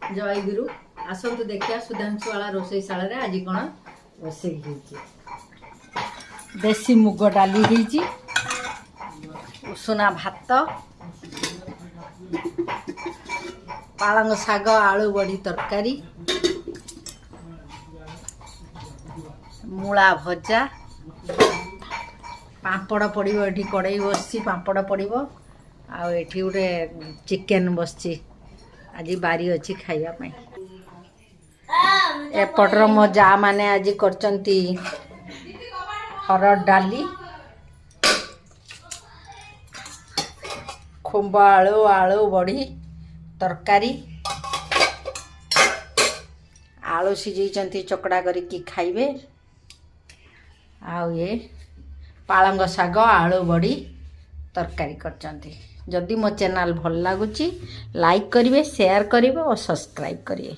जय गुरु आसतु देखिया सुधांशुवाला रोषेईशाला रे आज कौन रोषेई होइछि। देसी मुग डाली होइछि, उसना भात, पालंग शाग आलू बड़ी तरकारी, मूला भजा, पापड़ पड़िबो। एठी कड़ाई बसछि, पापड़ पड़िबो। आ एठी गोटे चिकेन बसछि। आज बारी अच्छी खाइबा पई। एपटर मो जा माने आज करचंती हरड़ डाली, खुंब आलू आलू बड़ी तरकारी, आलू सिझेइचंती चकड़ा करिकी खाइबे। आ ये पालंग शाग आलू बड़ी तरकारी करचंती। जदि मो चैनल भल लागुची लाइक करिवे, शेयर करिवे और सब्सक्राइब करिवे।